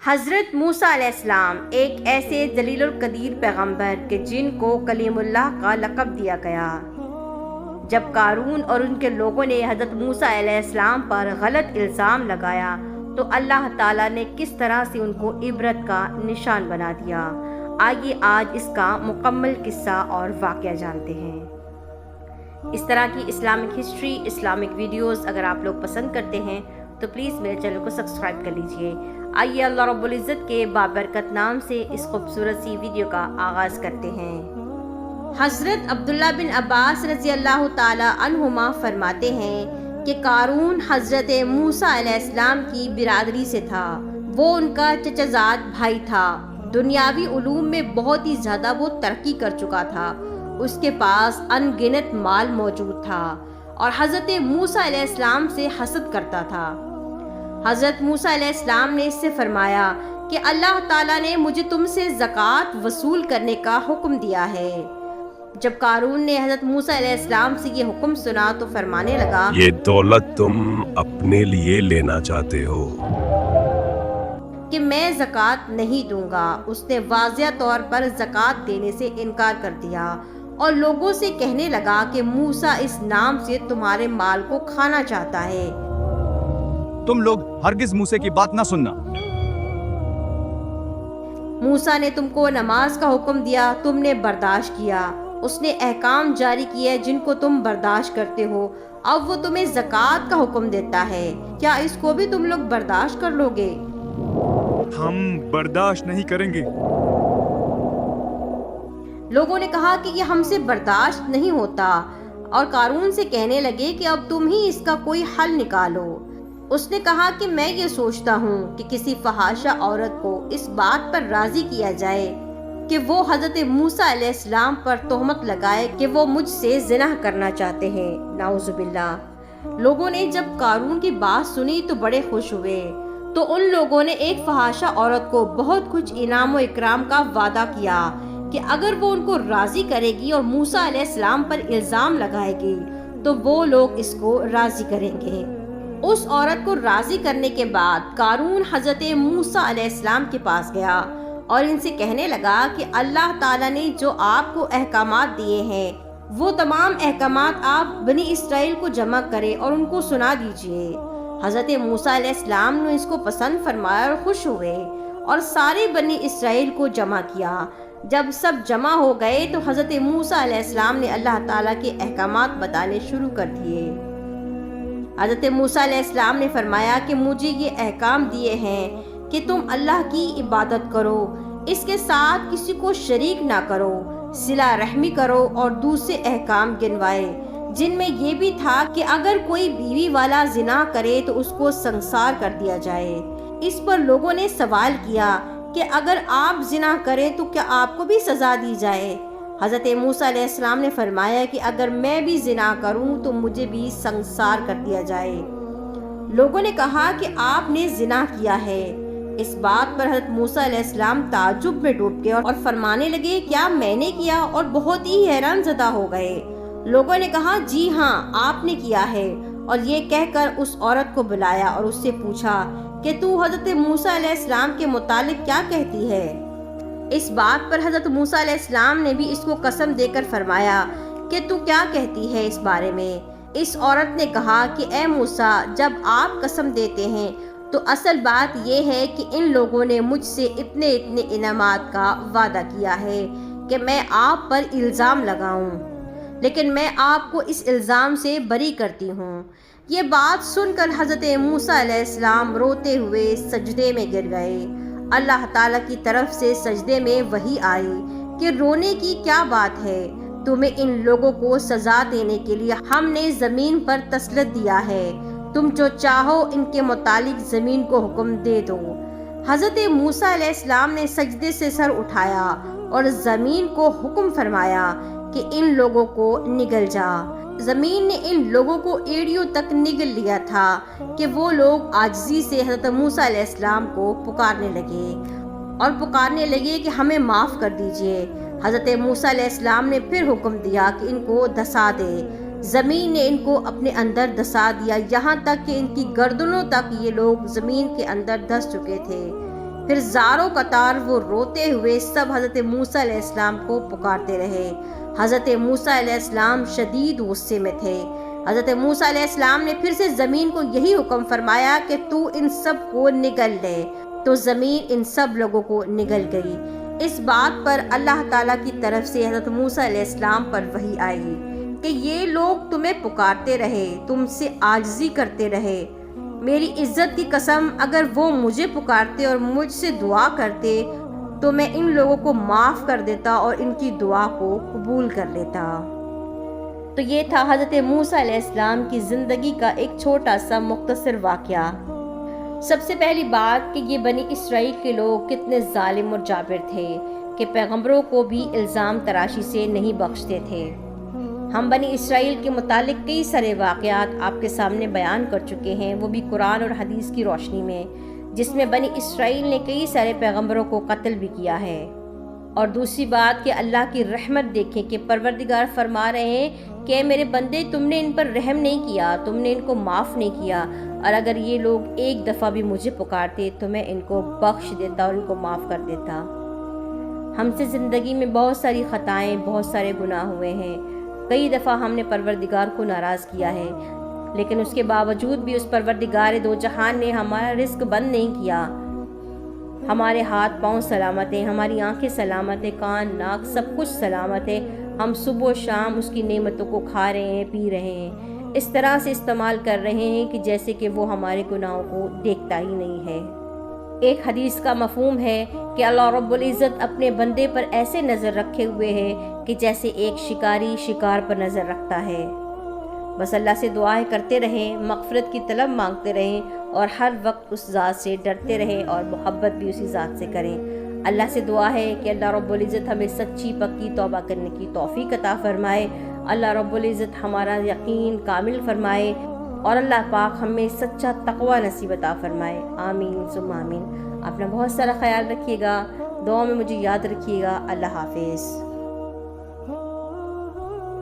حضرت موسیٰ علیہ السلام ایک ایسے جلیل القدیر پیغمبر کہ جن کو کلیم اللہ کا لقب دیا گیا۔ جب قارون اور ان کے لوگوں نے حضرت موسیٰ علیہ السلام پر غلط الزام لگایا تو اللہ تعالیٰ نے کس طرح سے ان کو عبرت کا نشان بنا دیا۔ آئیے آج اس کا مکمل قصہ اور واقعہ جانتے ہیں۔ اس طرح کی اسلامک ہسٹری، اسلامک ویڈیوز اگر آپ لوگ پسند کرتے ہیں تو پلیز میرے چینل کو سبسکرائب کر لیجئے۔ آئیے اللہ رب العزت کے بابرکت نام سے اس خوبصورت سی ویڈیو کا آغاز کرتے ہیں۔ حضرت عبداللہ بن عباس رضی اللہ تعالی عنہما فرماتے ہیں کہ قارون حضرت موسیٰ علیہ السلام کی برادری سے تھا۔ وہ ان کا چچا زاد بھائی تھا۔ دنیاوی علوم میں بہت ہی زیادہ وہ ترقی کر چکا تھا۔ اس کے پاس ان گنت مال موجود تھا اور حضرت موسیٰ علیہ السلام سے حسد کرتا تھا۔ حضرت موسیٰ علیہ السلام نے اس سے فرمایا کہ اللہ تعالیٰ نے مجھے تم سے زکوٰۃ وصول کرنے کا حکم دیا ہے۔ جب قارون نے حضرت موسیٰ علیہ السلام سے یہ حکم سنا تو فرمانے لگا، یہ دولت تم اپنے لیے لینا چاہتے ہو کہ میں زکوٰۃ نہیں دوں گا۔ اس نے واضح طور پر زکوٰۃ دینے سے انکار کر دیا اور لوگوں سے کہنے لگا کہ موسیٰ اس نام سے تمہارے مال کو کھانا چاہتا ہے۔ تم لوگ ہرگز موسیٰ کی بات نہ سننا۔ موسیٰ نے تم کو نماز کا حکم دیا، تم نے برداشت کیا۔ اس نے احکام جاری کیے جن کو تم برداشت کرتے ہو۔ اب وہ تمہیں زکوٰۃ کا حکم دیتا ہے، کیا اس کو بھی تم لوگ برداشت کر لو گے؟ ہم برداشت نہیں کریں گے۔ لوگوں نے کہا کہ یہ ہم سے برداشت نہیں ہوتا اور قارون سے کہنے لگے کہ اب تم ہی اس کا کوئی حل نکالو۔ اس نے کہا کہ میں یہ سوچتا ہوں کہ کسی فحاشہ عورت کو اس بات پر راضی کیا جائے کہ وہ حضرت موسیٰ علیہ السلام پر تہمت لگائے کہ وہ مجھ سے زنا کرنا چاہتے ہیں، نعوذ باللہ۔ لوگوں نے جب قارون کی بات سنی تو بڑے خوش ہوئے، تو ان لوگوں نے ایک فحاشہ عورت کو بہت کچھ انعام و اکرام کا وعدہ کیا کہ اگر وہ ان کو راضی کرے گی اور موسیٰ علیہ السلام پر الزام لگائے گی تو وہ لوگ اس کو راضی کریں گے۔ اس عورت کو راضی کرنے کے بعد قارون حضرت موسیٰ علیہ السلام کے پاس گیا اور ان سے کہنے لگا کہ اللہ تعالیٰ نے جو آپ کو احکامات دیے ہیں وہ تمام احکامات آپ بنی اسرائیل کو جمع کریں اور ان کو سنا دیجئے۔ حضرت موسیٰ علیہ السلام نے اس کو پسند فرمایا اور خوش ہوئے اور سارے بنی اسرائیل کو جمع کیا۔ جب سب جمع ہو گئے تو حضرت موسیٰ علیہ السلام نے اللہ تعالیٰ کے احکامات بتانے شروع کر دیے۔ حضرت موسیٰ علیہ السلام نے فرمایا کہ مجھے یہ احکام دیے ہیں کہ تم اللہ کی عبادت کرو، اس کے ساتھ کسی کو شریک نہ کرو، صلہ رحمی کرو اور دوسرے احکام گنوائے، جن میں یہ بھی تھا کہ اگر کوئی بیوی والا زنا کرے تو اس کو سنسار کر دیا جائے۔ اس پر لوگوں نے سوال کیا کہ اگر آپ زنا کریں تو کیا آپ کو بھی سزا دی جائے؟ حضرت موسیٰ علیہ السلام نے فرمایا کہ اگر میں بھی زنا کروں تو مجھے بھی سنسار کر دیا جائے۔ لوگوں نے کہا کہ آپ نے زنا کیا ہے۔ اس بات پر حضرت موسیٰ علیہ السلام تعجب میں ڈوب گئے اور فرمانے لگے کیا میں نے کیا، اور بہت ہی حیران زدہ ہو گئے۔ لوگوں نے کہا جی ہاں آپ نے کیا ہے، اور یہ کہہ کر اس عورت کو بلایا اور اس سے پوچھا کہ تو حضرت موسیٰ علیہ السلام کے متعلق کیا کہتی ہے؟ اس بات پر حضرت موسیٰ علیہ السلام نے بھی اس کو قسم دے کر فرمایا کہ تو کیا کہتی ہے اس بارے میں؟ اس عورت نے کہا کہ اے موسیٰ، جب آپ قسم دیتے ہیں تو اصل بات یہ ہے کہ ان لوگوں نے مجھ سے اتنے انعامات کا وعدہ کیا ہے کہ میں آپ پر الزام لگاؤں، لیکن میں آپ کو اس الزام سے بری کرتی ہوں۔ یہ بات سن کر حضرت موسیٰ علیہ السلام روتے ہوئے سجدے میں گر گئے۔ اللہ تعالیٰ کی طرف سے سجدے میں وحی آئی کہ رونے کی کیا بات ہے، تمہیں ان لوگوں کو سزا دینے کے لیے ہم نے زمین پر تسلط دیا ہے، تم جو چاہو ان کے متعلق زمین کو حکم دے دو۔ حضرت موسیٰ علیہ السلام نے سجدے سے سر اٹھایا اور زمین کو حکم فرمایا کہ ان لوگوں کو نگل جا۔ زمین نے ان لوگوں کو ایڑیوں تک نگل لیا تھا کہ وہ لوگ عاجزی سے حضرت موسیٰ علیہ السلام کو پکارنے لگے کہ ہمیں معاف کر دیجئے۔ حضرت موسیٰ علیہ السلام نے پھر حکم دیا کہ ان کو دھسا دے۔ زمین نے ان کو اپنے اندر دھسا دیا، یہاں تک کہ ان کی گردنوں تک یہ لوگ زمین کے اندر دھس چکے تھے۔ پھر زاروں قطار وہ روتے ہوئے سب حضرت موسیٰ علیہ السلام کو پکارتے رہے۔ حضرت موسیٰ علیہ السلام شدید غصے میں تھے۔ حضرت موسیٰ علیہ السلام نے پھر سے زمین کو یہی حکم فرمایا کہ تو ان سب کو نگل لے، تو زمین ان سب لوگوں کو نگل گئی۔ اس بات پر اللہ تعالیٰ کی طرف سے حضرت موسیٰ علیہ السلام پر وحی آئی کہ یہ لوگ تمہیں پکارتے رہے، تم سے عاجزی کرتے رہے۔ میری عزت کی قسم، اگر وہ مجھے پکارتے اور مجھ سے دعا کرتے تو میں ان لوگوں کو معاف کر دیتا اور ان کی دعا کو قبول کر لیتا۔ تو یہ تھا حضرت موسیٰ علیہ السلام کی زندگی کا ایک چھوٹا سا مختصر واقعہ۔ سب سے پہلی بات کہ یہ بنی اسرائیل کے لوگ کتنے ظالم اور جابر تھے کہ پیغمبروں کو بھی الزام تراشی سے نہیں بخشتے تھے۔ ہم بنی اسرائیل کے متعلق کئی سارے واقعات آپ کے سامنے بیان کر چکے ہیں، وہ بھی قرآن اور حدیث کی روشنی میں، جس میں بنی اسرائیل نے کئی سارے پیغمبروں کو قتل بھی کیا ہے۔ اور دوسری بات کہ اللہ کی رحمت دیکھیں کہ پروردگار فرما رہے ہیں کہ میرے بندے، تم نے ان پر رحم نہیں کیا، تم نے ان کو معاف نہیں کیا، اور اگر یہ لوگ ایک دفعہ بھی مجھے پکارتے تو میں ان کو بخش دیتا اور ان کو معاف کر دیتا۔ ہم سے زندگی میں بہت ساری خطائیں، بہت سارے گناہ ہوئے ہیں، کئی دفعہ ہم نے پروردگار کو ناراض کیا ہے، لیکن اس کے باوجود بھی اس پروردگار دو جہان نے ہمارا رزق بند نہیں کیا۔ ہمارے ہاتھ پاؤں سلامت ہیں، ہماری آنکھیں سلامت ہیں، کان ناک سب کچھ سلامت ہے، ہم صبح و شام اس کی نعمتوں کو کھا رہے ہیں، پی رہے ہیں، اس طرح سے استعمال کر رہے ہیں کہ جیسے کہ وہ ہمارے گناہوں کو دیکھتا ہی نہیں ہے۔ ایک حدیث کا مفہوم ہے کہ اللہ رب العزت اپنے بندے پر ایسے نظر رکھے ہوئے ہے کہ جیسے ایک شکاری شکار پر نظر رکھتا ہے۔ بس اللہ سے دعائیں کرتے رہیں، مغفرت کی طلب مانگتے رہیں، اور ہر وقت اس ذات سے ڈرتے رہیں اور محبت بھی اسی ذات سے کریں۔ اللہ سے دعا ہے کہ اللہ رب العزت ہمیں سچی پکی توبہ کرنے کی توفیق عطا فرمائے، اللہ رب العزت ہمارا یقین کامل فرمائے، اور اللہ پاک ہمیں سچا تقوی نصیب عطا فرمائے۔ آمین ثم آمین۔ اپنا بہت سارا خیال رکھیے گا، دعا میں مجھے یاد رکھیے گا۔ اللہ حافظ۔